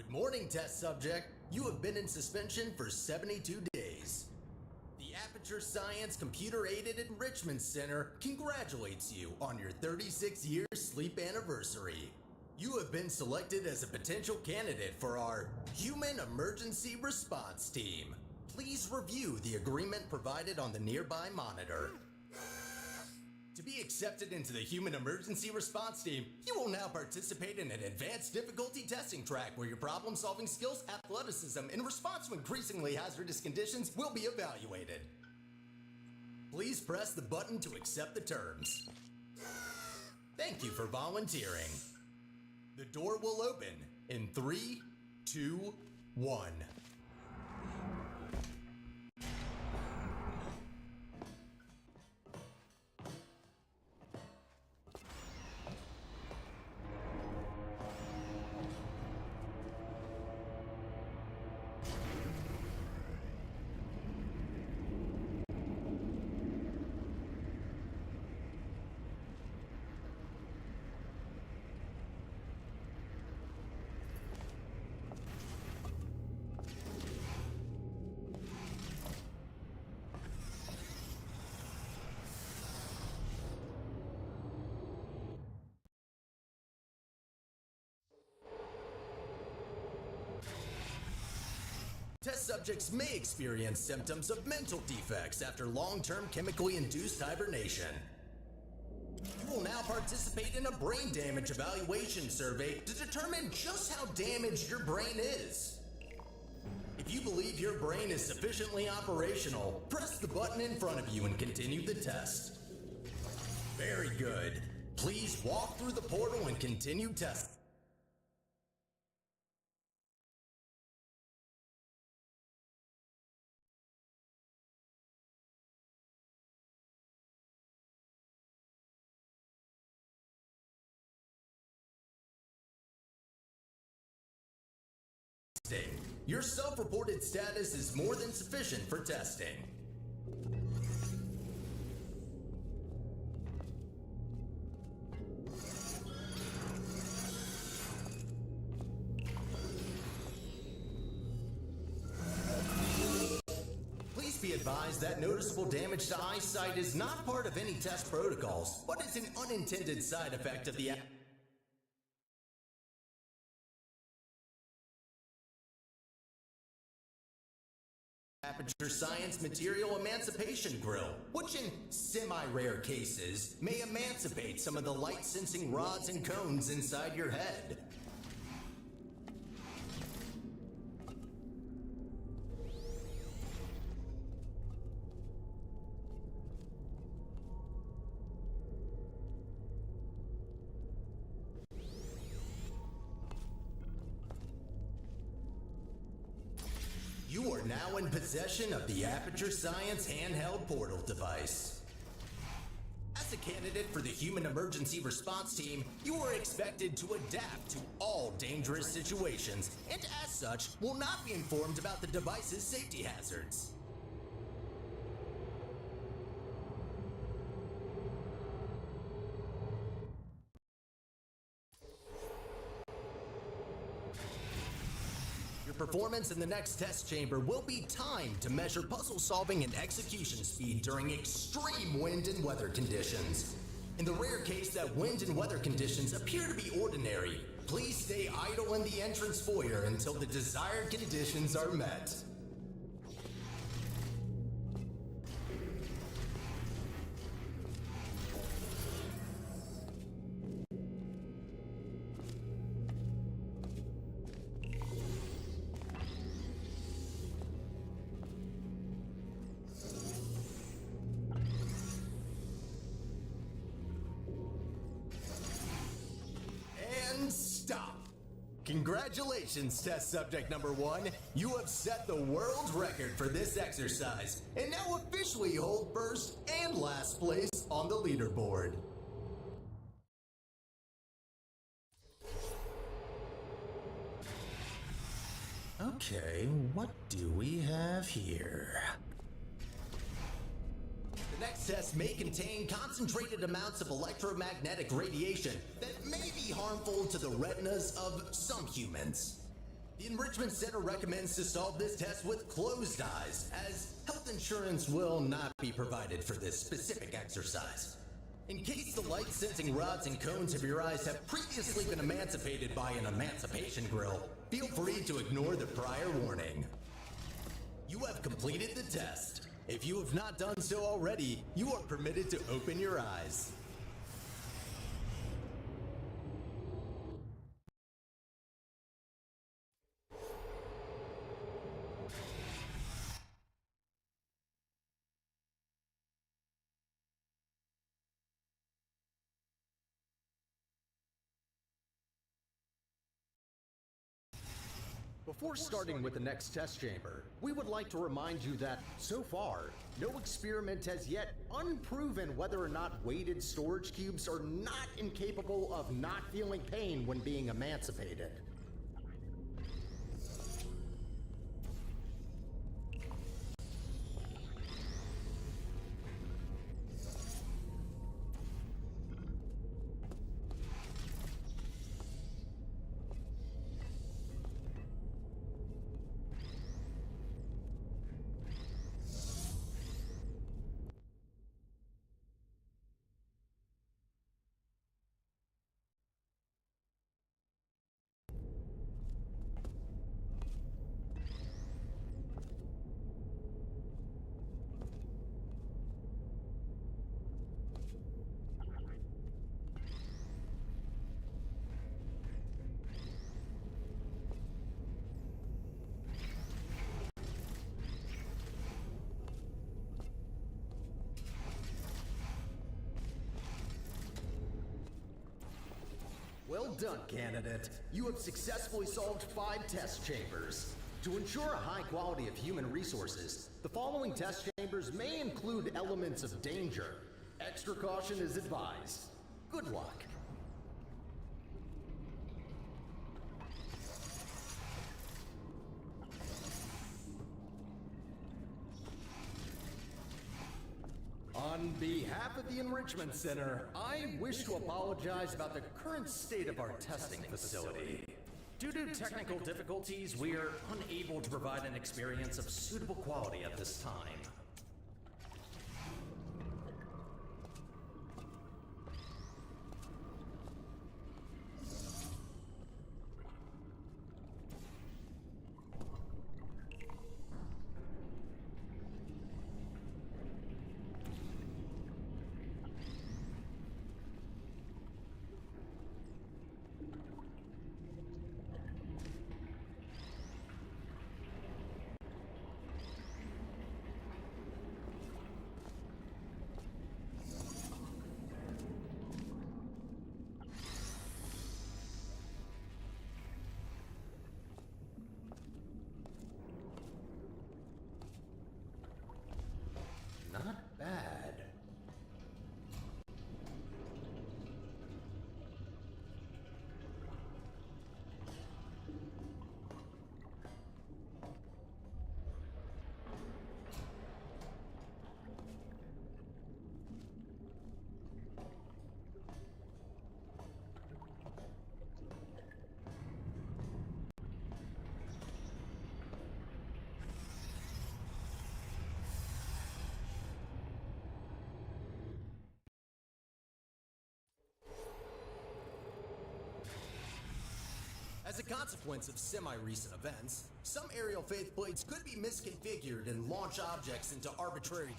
Good morning, test subject. You have been in suspension for 72 days. The Aperture Science Computer-Aided Enrichment Center congratulates you on your 36-year sleep anniversary. You have been selected as a potential candidate for our Human Emergency Response Team. Please review the agreement provided on the nearby monitor. To be accepted into the Human Emergency Response Team, you will now participate in an advanced difficulty testing track where your problem-solving skills, athleticism, and response to increasingly hazardous conditions will be evaluated. Please press the button to accept the terms. Thank you for volunteering. The door will open in 3, 2, 1. Test subjects may experience symptoms of mental defects after long-term chemically induced hibernation. You will now participate in a brain damage evaluation survey to determine just how damaged your brain is. If you believe your brain is sufficiently operational, press the button in front of you and continue the test. Very good. Please walk through the portal and continue testing. Your self-reported status is more than sufficient for testing. Please be advised that noticeable damage to eyesight is not part of any test protocols, but is an unintended side effect of the Aperture Science Material Emancipation Grill, which in semi-rare cases may emancipate some of the light-sensing rods and cones inside your head. You are now in possession of the Aperture Science handheld portal device. As a candidate for the Human Emergency Response Team, you are expected to adapt to all dangerous situations, and as such, will not be informed about the device's safety hazards. Performance in the next test chamber will be timed to measure puzzle solving and execution speed during extreme wind and weather conditions. In the rare case that wind and weather conditions appear to be ordinary, please stay idle in the entrance foyer until the desired conditions are met. Stop! Congratulations, test subject number 1. You have set the world record for this exercise and now officially hold first and last place on the leaderboard. Okay, what do we have here? The next test may contain concentrated amounts of electromagnetic radiation that may be harmful to the retinas of some humans. The Enrichment Center recommends to solve this test with closed eyes, as health insurance will not be provided for this specific exercise. In case the light-sensing rods and cones of your eyes have previously been emancipated by an emancipation grill, feel free to ignore the prior warning. You have completed the test. If you have not done so already, you are permitted to open your eyes. Before starting with the next test chamber, we would like to remind you that, so far, no experiment has yet unproven whether or not weighted storage cubes are not incapable of not feeling pain when being emancipated. Well done, candidate. You have successfully solved 5 test chambers. To ensure a high quality of human resources, the following test chambers may include elements of danger. Extra caution is advised. Good luck. On behalf of the Enrichment Center, I wish to apologize about the current state of our testing facility. Due to technical difficulties, we are unable to provide an experience of suitable quality at this time. Not bad. As a consequence of semi-recent events, some aerial faithplates could be misconfigured and launch objects into arbitrary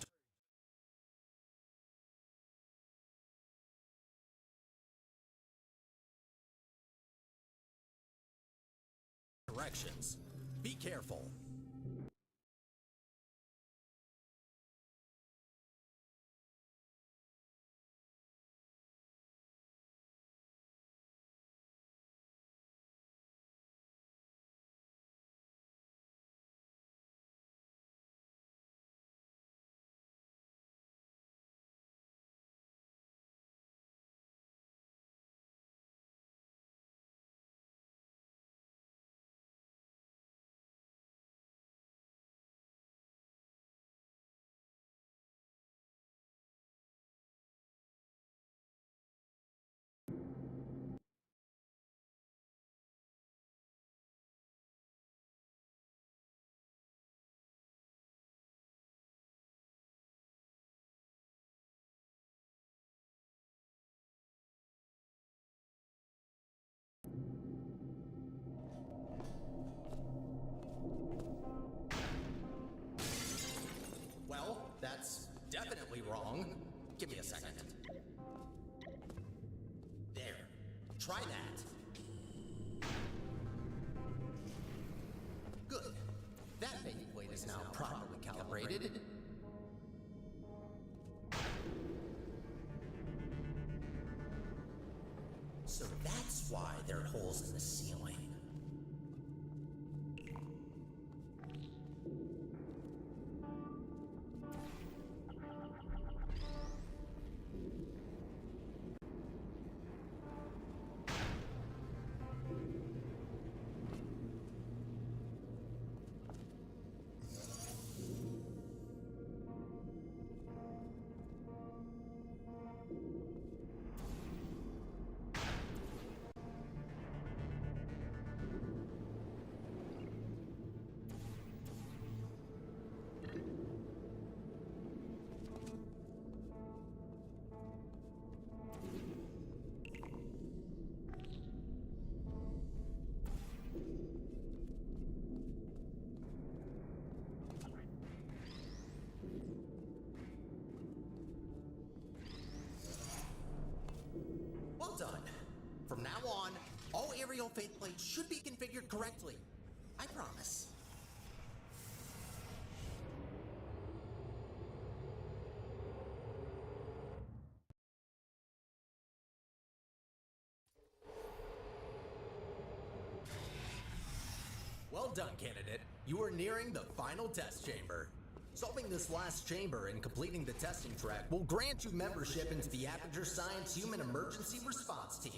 directions. Be careful. Give me a second. There. Try that. Good. That faceplate is now properly calibrated. So that's why there are holes in the ceiling. Well done. From now on, all aerial faceplates should be configured correctly. I promise. Well done, candidate. You are nearing the final test chamber. Solving this last chamber and completing the testing track will grant you membership into the Aperture Science Human Emergency Response Team.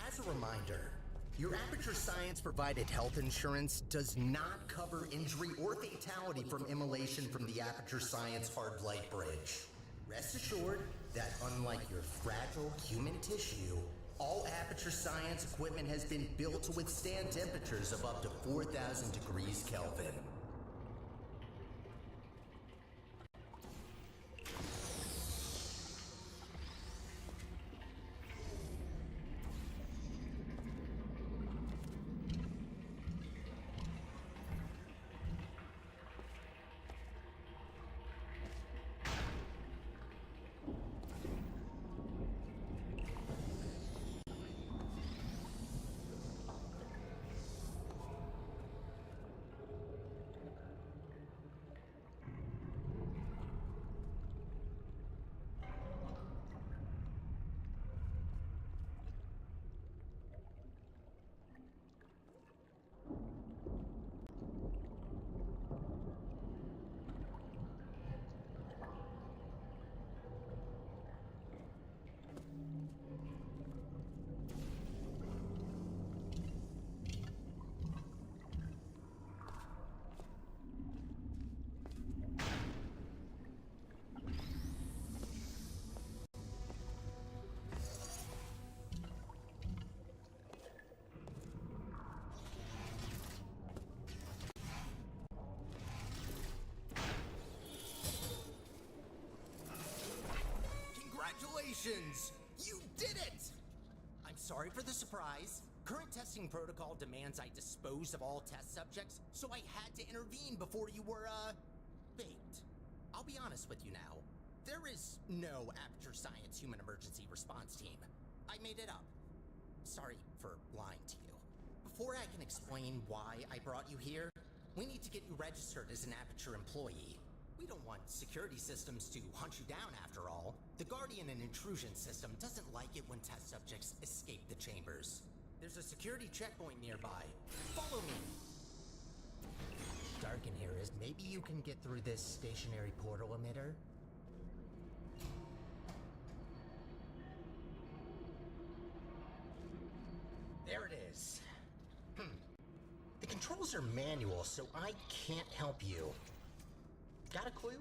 As a reminder, your Aperture Science provided health insurance does not cover injury or fatality from immolation from the Aperture Science hard light bridge. Rest assured that unlike your fragile human tissue, all Aperture Science equipment has been built to withstand temperatures of up to 4,000 degrees Kelvin. Congratulations! You did it! I'm sorry for the surprise. Current testing protocol demands I dispose of all test subjects, so I had to intervene before you were, baked. I'll be honest with you now. There is no Aperture Science Human Emergency Response Team. I made it up. Sorry for lying to you. Before I can explain why I brought you here, we need to get you registered as an Aperture employee. We don't want security systems to hunt you down after all. The Guardian and Intrusion system doesn't like it when test subjects escape the chambers. There's a security checkpoint nearby. Follow me. Dark in here is. Maybe you can get through this stationary portal emitter? There it is. The controls are manual, so I can't help you. Got a clue?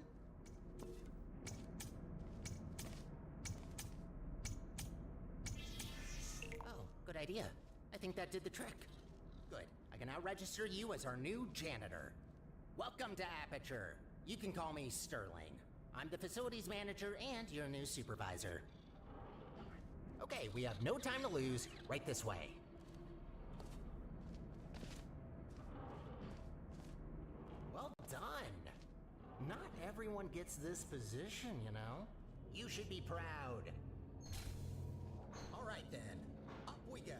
Oh, good idea. I think that did the trick. Good. I can now register you as our new janitor. Welcome to Aperture. You can call me Sterling. I'm the facilities manager and your new supervisor. Okay, we have no time to lose. Right this way. Well done. Not everyone gets this position, you know? You should be proud. All right then, up we go.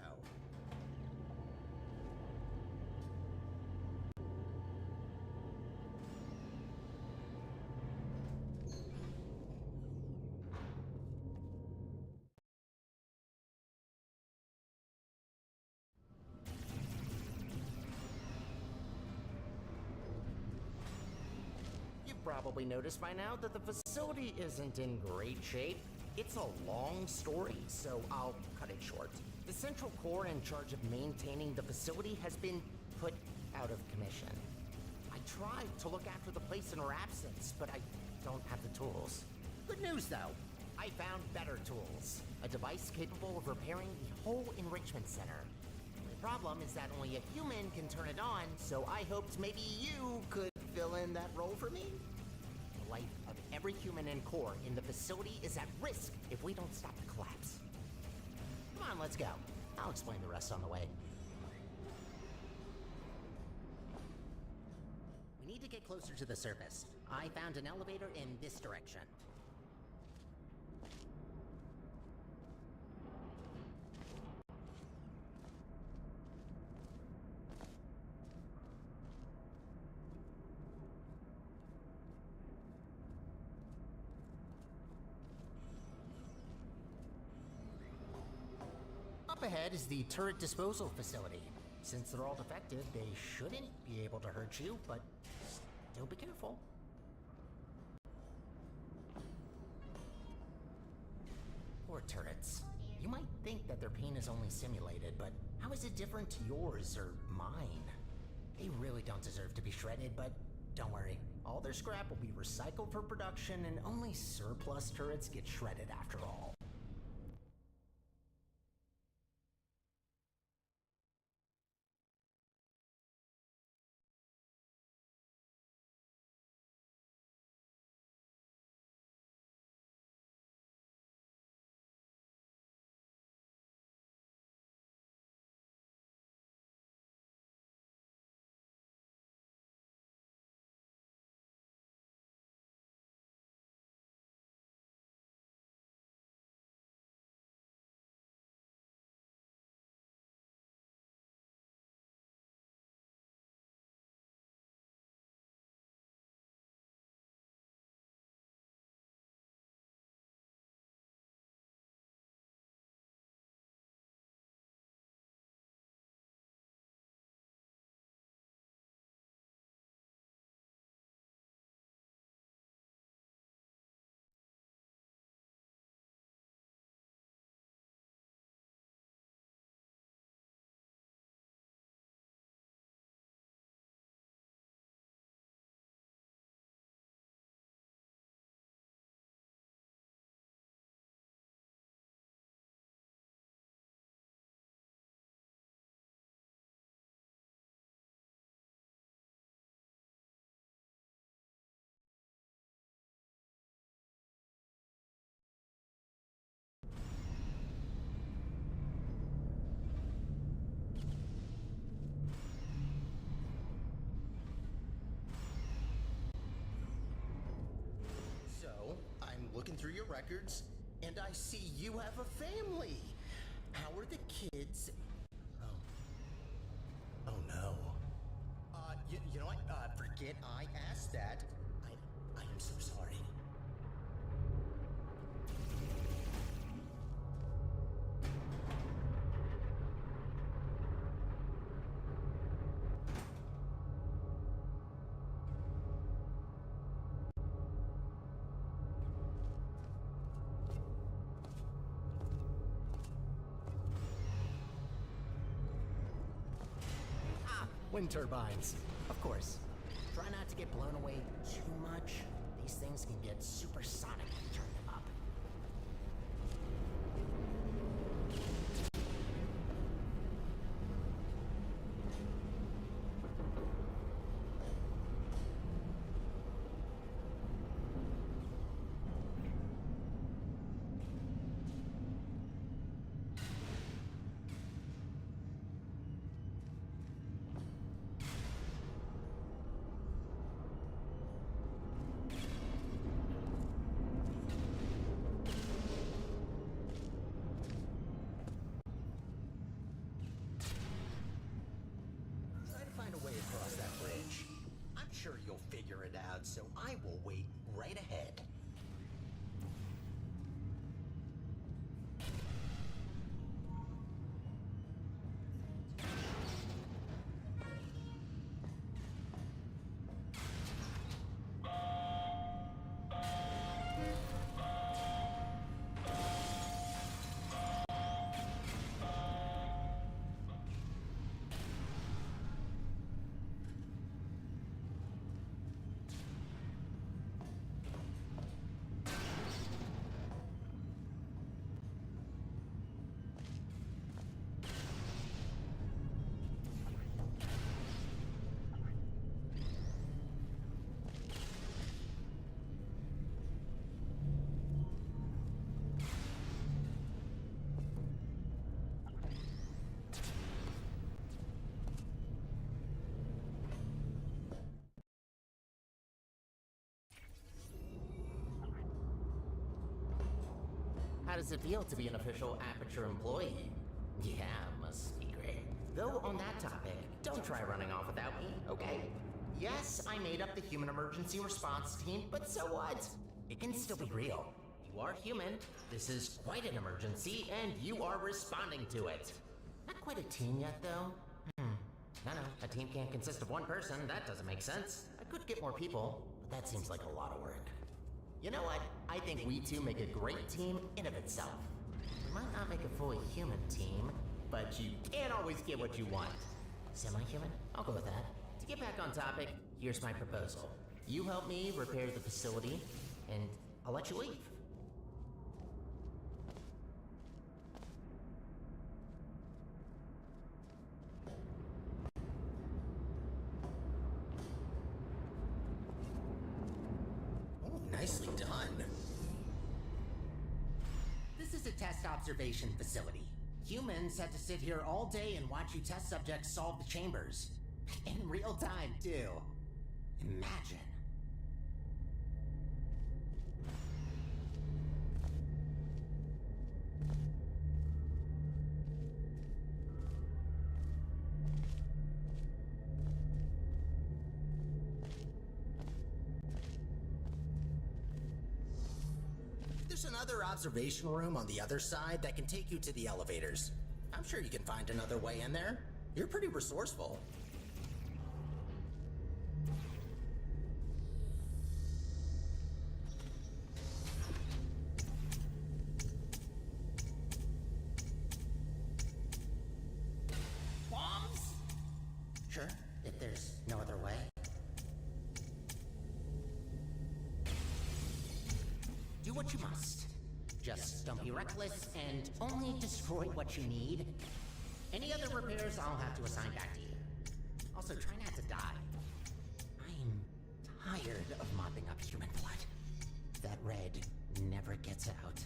You've probably noticed by now that the facility isn't in great shape. It's a long story, so I'll cut it short. The central core in charge of maintaining the facility has been put out of commission. I tried to look after the place in her absence, but I don't have the tools. Good news though, I found better tools. A device capable of repairing the whole enrichment center. The problem is that only a human can turn it on, so I hoped maybe you could fill in that role for me. The life of every human and core in the facility is at risk if we don't stop the collapse. Come on, let's go. I'll explain the rest on the way. We need to get closer to the surface. I found an elevator in this direction. Up ahead is the turret disposal facility. Since they're all defective, they shouldn't be able to hurt you, but still be careful. Poor turrets. You might think that their pain is only simulated, but how is it different to yours or mine? They really don't deserve to be shredded, but don't worry. All their scrap will be recycled for production, and only surplus turrets get shredded after all. Looking through your records, and I see you have a family. How are the kids? Oh. know what? Forget I asked that. I am so sorry. Wind turbines, of course. Try not to get blown away too much. These things can get supersonic if you turn them up. Sure you'll figure it out, so I will wait right ahead. How does it feel to be an official Aperture employee? Yeah, must be great. Though on that topic, don't try running off without me, okay? Yes, I made up the human emergency response team, but so what? It can still be real. You are human, this is quite an emergency, and you are responding to it. Not quite a team yet, though. No, a team can't consist of one person, that doesn't make sense. I could get more people, but that seems like a lot of work. You know what? I think we two make a great team in of itself. We might not make a fully human team, but you can't always get what you want. Semi-human? I'll go with that. To get back on topic, here's my proposal. You help me repair the facility, and I'll let you leave. Nicely done. This is a test observation facility. Humans had to sit here all day and watch you test subjects solve the chambers. In real time, too. Imagine. There's another observation room on the other side that can take you to the elevators. I'm sure you can find another way in there. You're pretty resourceful. Bombs? Sure, if there's no other way. Do what you must. Just don't be reckless and only destroy what you need. Any other repairs I'll have to assign back to you. Also, try not to die. I'm tired of mopping up human blood. That red never gets out.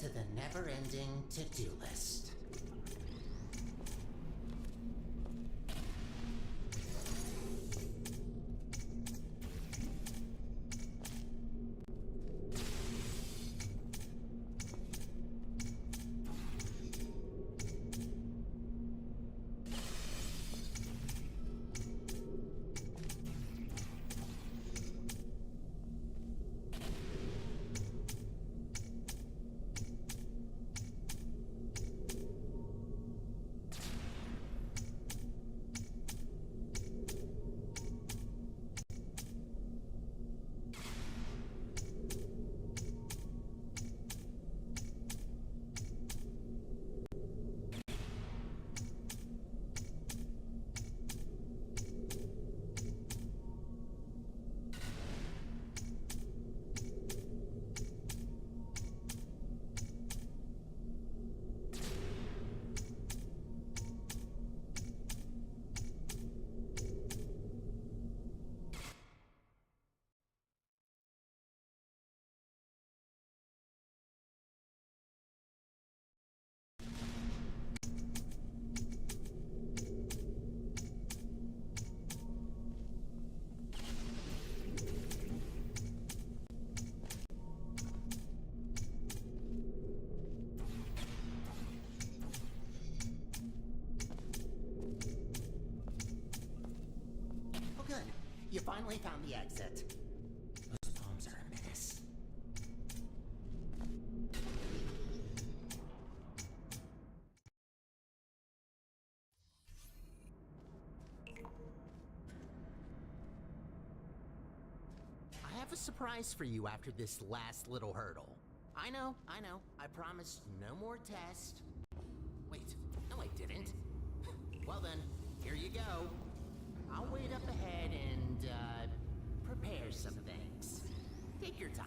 to the never-ending to-do list. Good. You finally found the exit. Those bombs are a menace. I have a surprise for you after this last little hurdle. I know. I promised no more tests. Wait, no I didn't. Well then, here you go. I'll wait up ahead and, prepare some things. Take your time.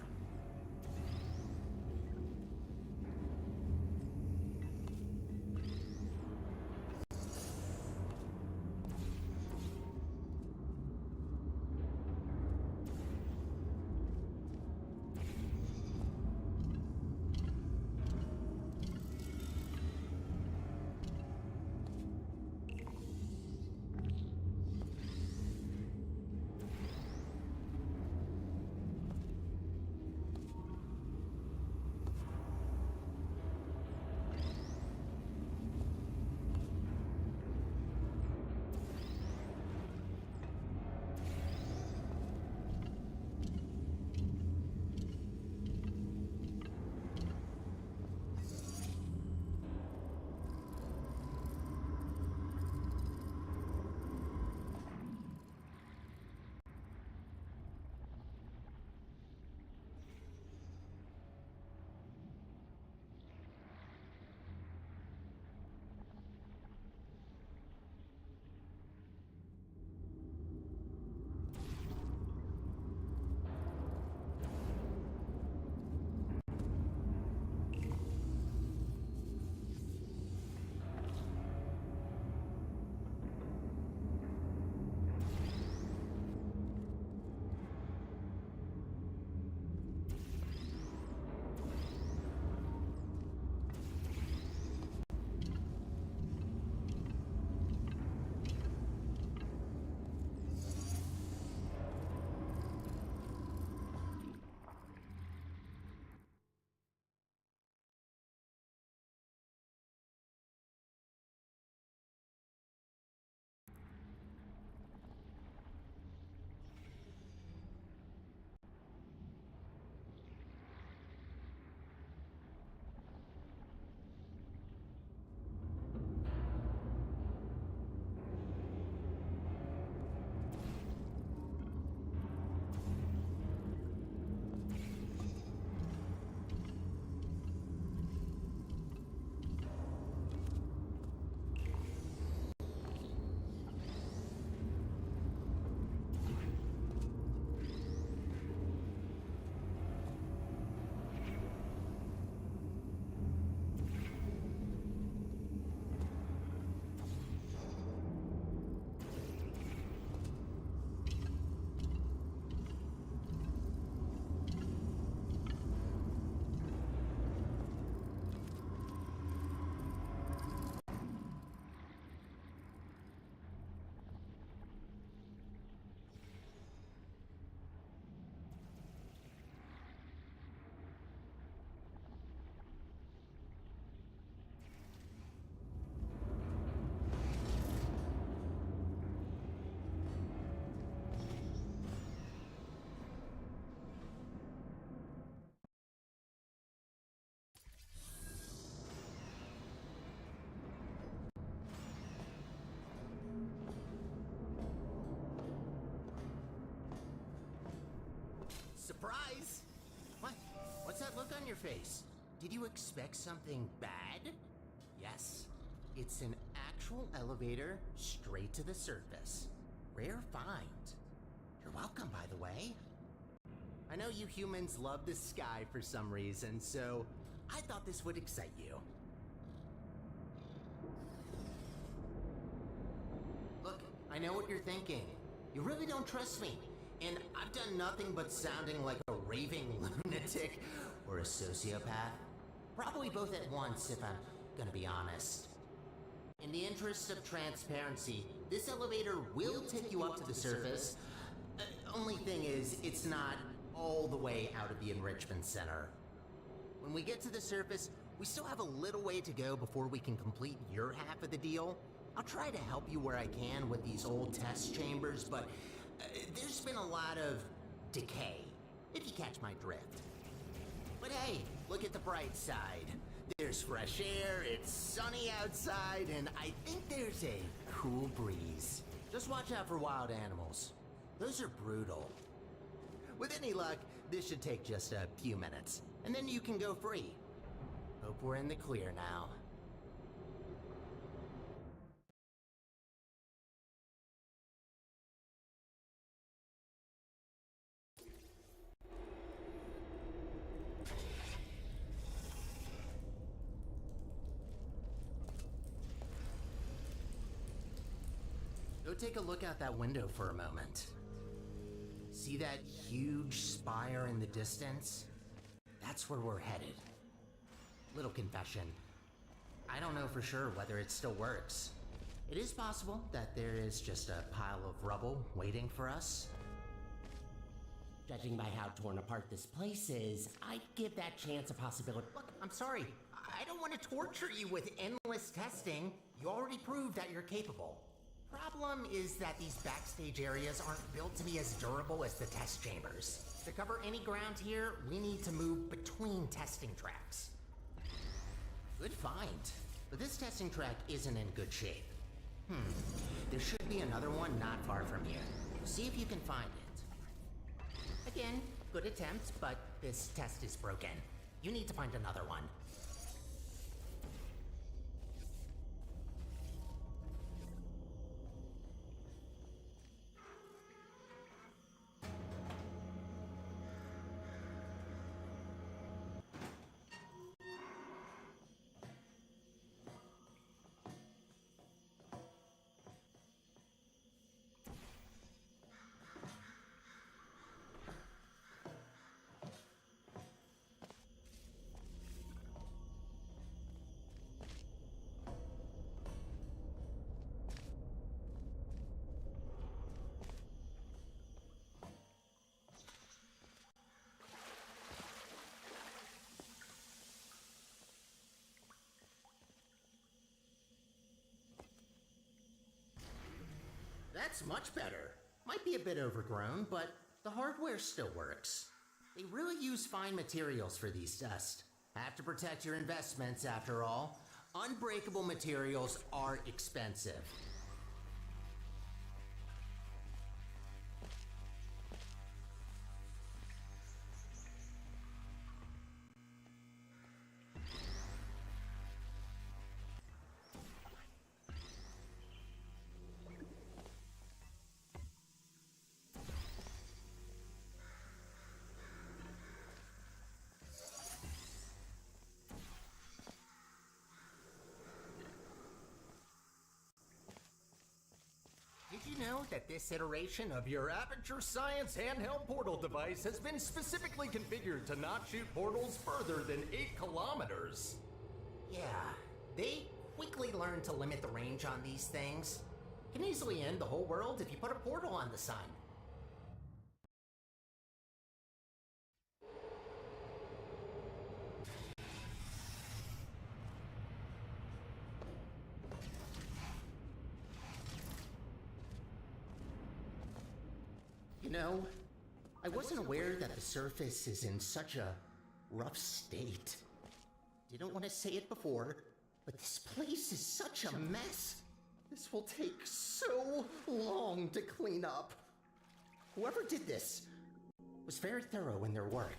surprise! What? What's that look on your face? Did you expect something bad? Yes, it's an actual elevator straight to the surface. Rare find. You're welcome, by the way. I know you humans love the sky for some reason, so I thought this would excite you. Look, I know what you're thinking. You really don't trust me, and I've done nothing but sounding like a raving lunatic or a sociopath. Probably both at once, if I'm gonna be honest. In the interest of transparency, this elevator will take you up to the surface. Only thing is, it's not all the way out of the enrichment center. When we get to the surface, we still have a little way to go before we can complete your half of the deal. I'll try to help you where I can with these old test chambers, but there's been a lot of decay, if you catch my drift. But hey, look at the bright side. There's fresh air, it's sunny outside, and I think there's a cool breeze. Just watch out for wild animals. Those are brutal. With any luck, this should take just a few minutes, and then you can go free. Hope we're in the clear now. Go take a look out that window for a moment. See that huge spire in the distance? That's where we're headed. Little confession. I don't know for sure whether it still works. It is possible that there is just a pile of rubble waiting for us. Judging by how torn apart this place is, I'd give that chance a possibility. Look, I'm sorry. I don't want to torture you with endless testing. You already proved that you're capable. Problem is that these backstage areas aren't built to be as durable as the test chambers. To cover any ground here, we need to move between testing tracks. Good find, but this testing track isn't in good shape. There should be another one not far from here. See if you can find it. Again, good attempt, but this test is broken. You need to find another one. That's much better. Might be a bit overgrown, but the hardware still works. They really use fine materials for these tests. Have to protect your investments after all. Unbreakable materials are expensive. Did you know that this iteration of your Aperture Science handheld portal device has been specifically configured to not shoot portals further than 8 kilometers? Yeah, they quickly learned to limit the range on these things. Can easily end the whole world if you put a portal on the sun. You know, I wasn't aware that the surface is in such a rough state. Didn't want to say it before, but this place is such a mess. This will take so long to clean up. Whoever did this was very thorough in their work.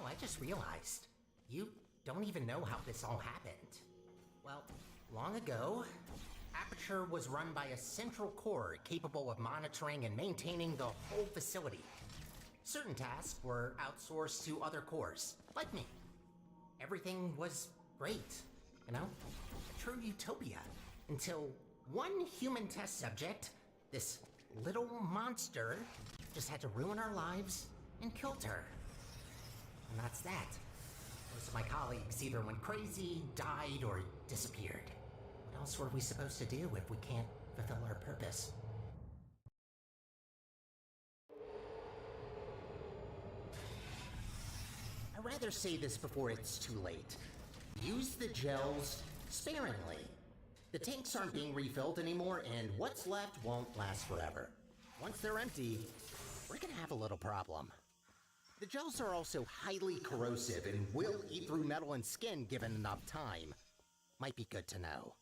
Oh, I just realized. You don't even know how this all happened. Well, long ago, Aperture was run by a central core capable of monitoring and maintaining the whole facility. Certain tasks were outsourced to other cores, like me. Everything was great, you know? A true utopia. Until one human test subject, this little monster, just had to ruin our lives and killed her. And that's that. Most of my colleagues either went crazy, died, or disappeared. What else were we supposed to do if we can't fulfill our purpose? I'd rather say this before it's too late. Use the gels sparingly. The tanks aren't being refilled anymore, and what's left won't last forever. Once they're empty, we're gonna have a little problem. The gels are also highly corrosive and will eat through metal and skin given enough time. Might be good to know.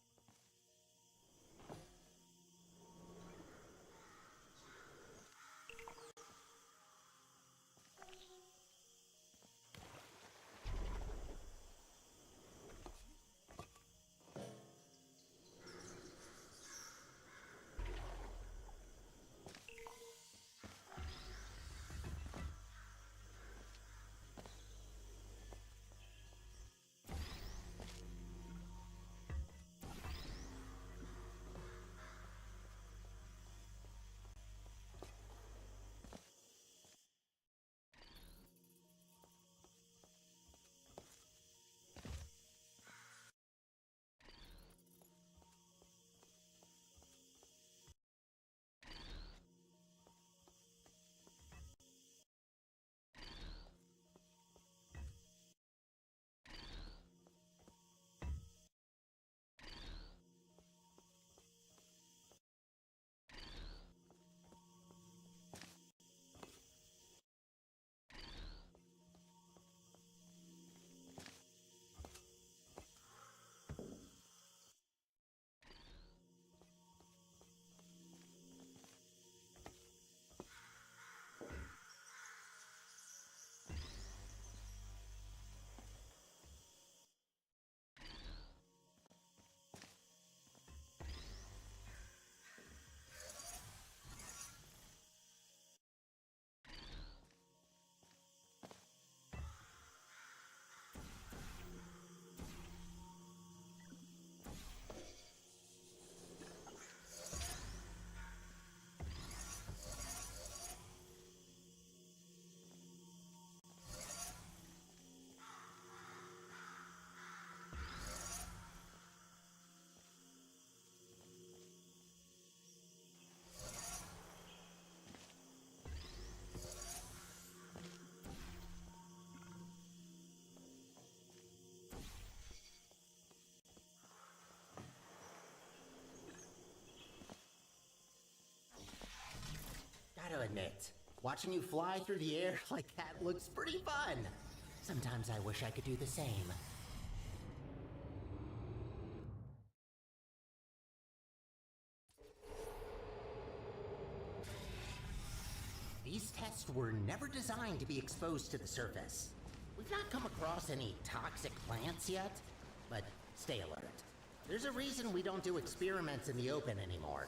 Gotta admit, watching you fly through the air like that looks pretty fun. Sometimes I wish I could do the same. These tests were never designed to be exposed to the surface. We've not come across any toxic plants yet, but stay alert. There's a reason we don't do experiments in the open anymore.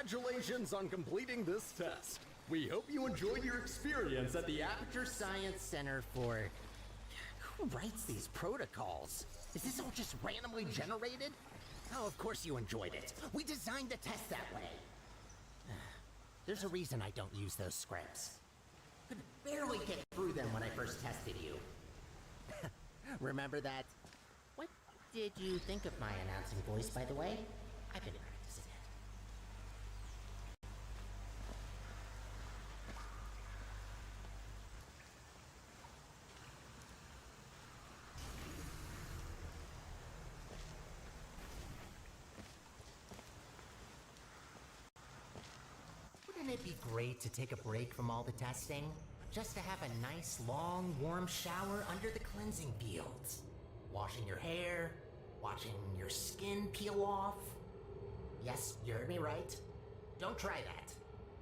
Congratulations on completing this test. We hope you enjoyed your experience at the Aperture Science Center for... Who writes these protocols? Is this all just randomly generated? Oh, of course you enjoyed it. We designed the test that way. There's a reason I don't use those scripts. Could barely get through them when I first tested you. Remember that? What did you think of my announcing voice, by the way? I've been practicing it. Wouldn't it be great to take a break from all the testing? Just to have a nice, long, warm shower under the cleansing fields. Washing your hair, watching your skin peel off. Yes, you heard me right. Don't try that.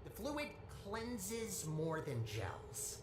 The fluid cleanses more than gels.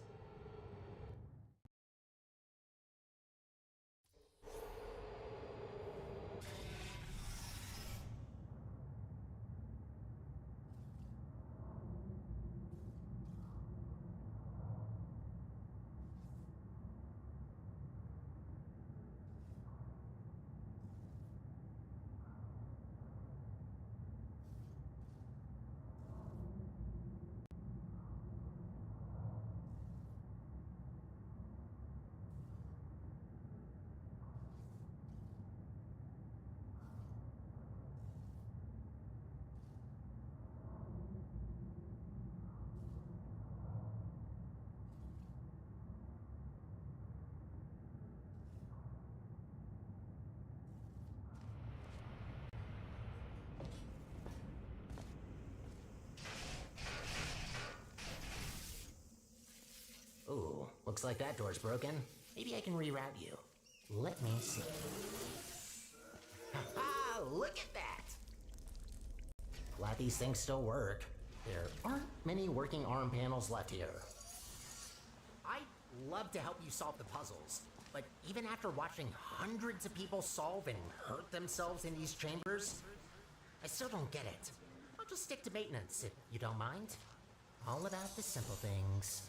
Ooh, looks like that door's broken. Maybe I can reroute you. Let me see. Ha! Look at that! Glad these things still work. There aren't many working arm panels left here. I'd love to help you solve the puzzles, but even after watching hundreds of people solve and hurt themselves in these chambers, I still don't get it. I'll just stick to maintenance if you don't mind. All about the simple things.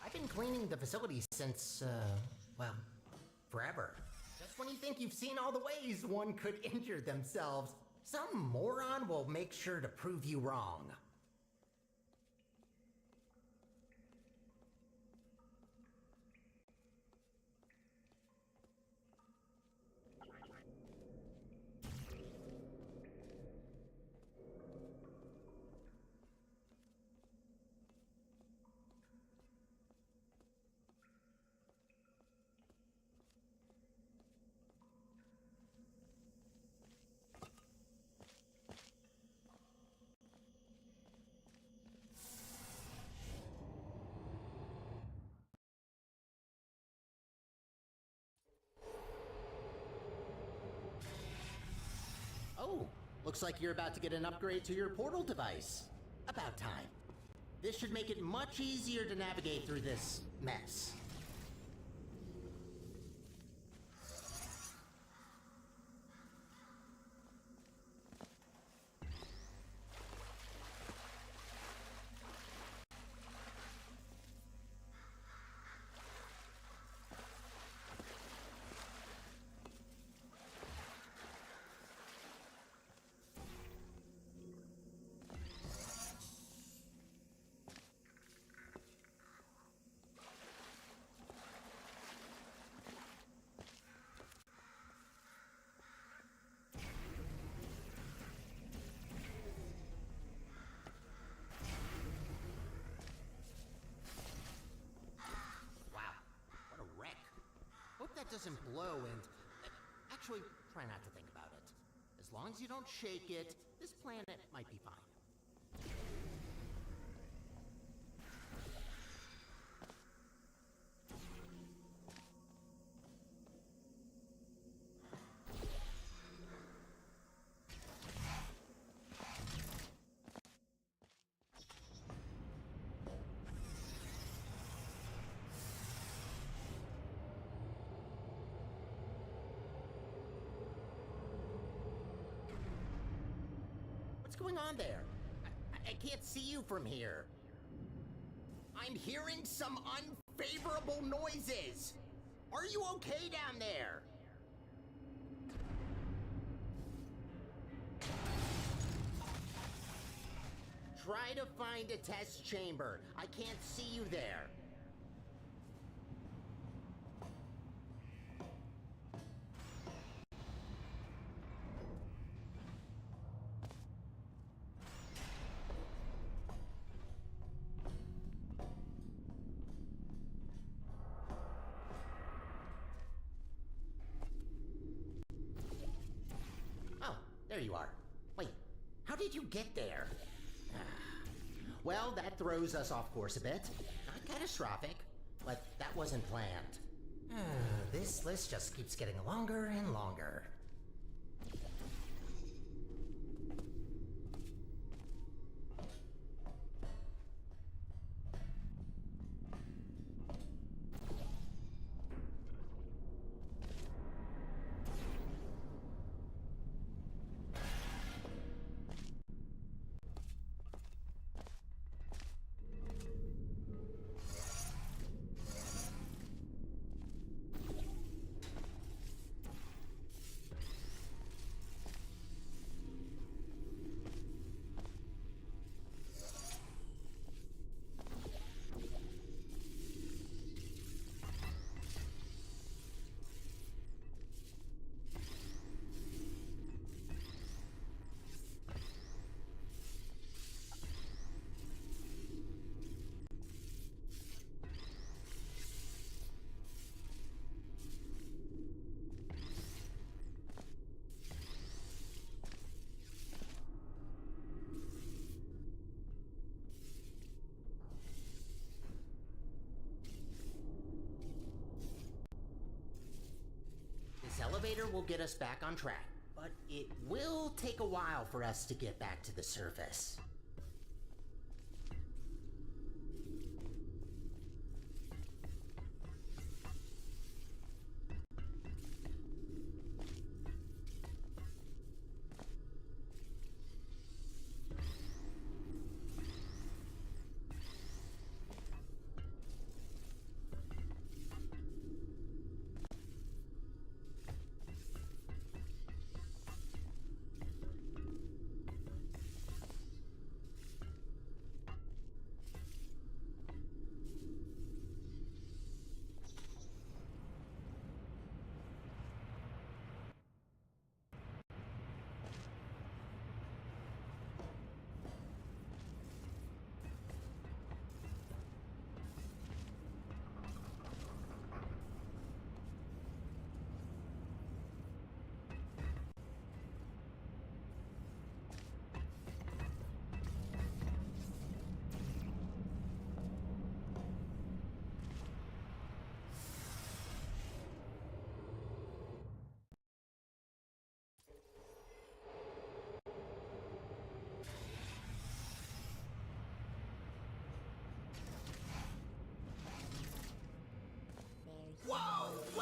I've been cleaning the facility since, well, forever. Just when you think you've seen all the ways one could injure themselves, some moron will make sure to prove you wrong. Oh, looks like you're about to get an upgrade to your portal device. About time. This should make it much easier to navigate through this mess. That doesn't blow and... Actually, try not to think about it. As long as you don't shake it, this planet might be fine. What's going on there? I can't see you from here. I'm hearing some unfavorable noises. Are you okay down there? Try to find a test chamber. I can't see you there. There you are. Wait, how did you get there? Well, that throws us off course a bit. Not catastrophic, but that wasn't planned. This list just keeps getting longer and longer. This elevator will get us back on track, but it will take a while for us to get back to the surface.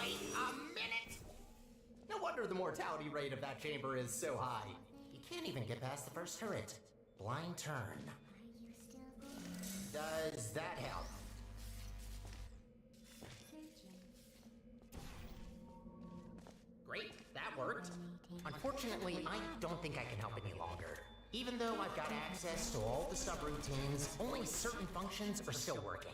Wait a minute! No wonder the mortality rate of that chamber is so high. You can't even get past the first turret. Blind turn. Does that help? Great, that worked. Unfortunately, I don't think I can help any longer. Even though I've got access to all the subroutines, only certain functions are still working.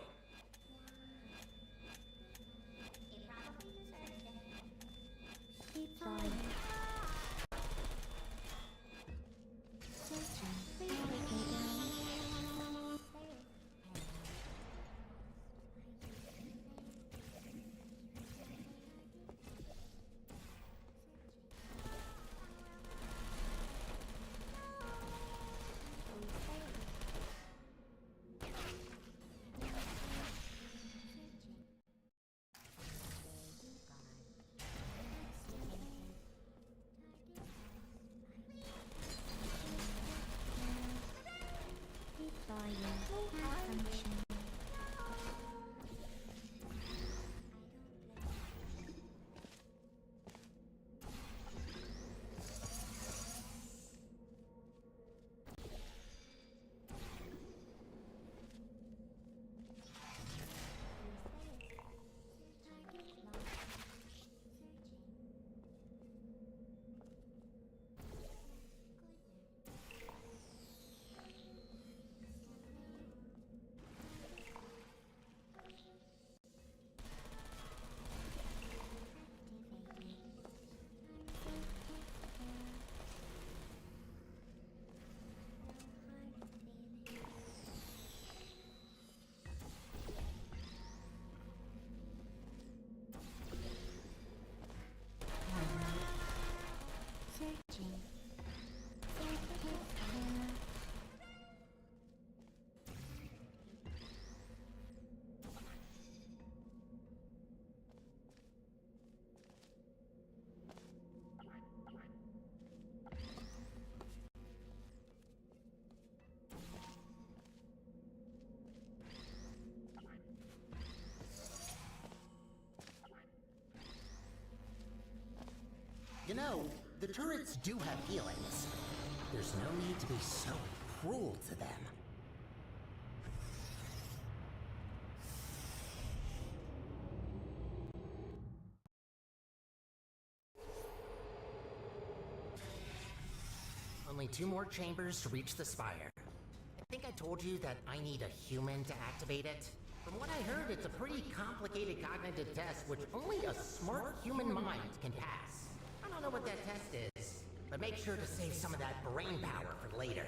You know, the turrets do have feelings. There's no need to be so cruel to them. Only 2 more chambers to reach the spire. I think I told you that I need a human to activate it. From what I heard, it's a pretty complicated cognitive test which only a smart human mind can pass. I don't know what that test is, but make sure to save some of that brain power for later.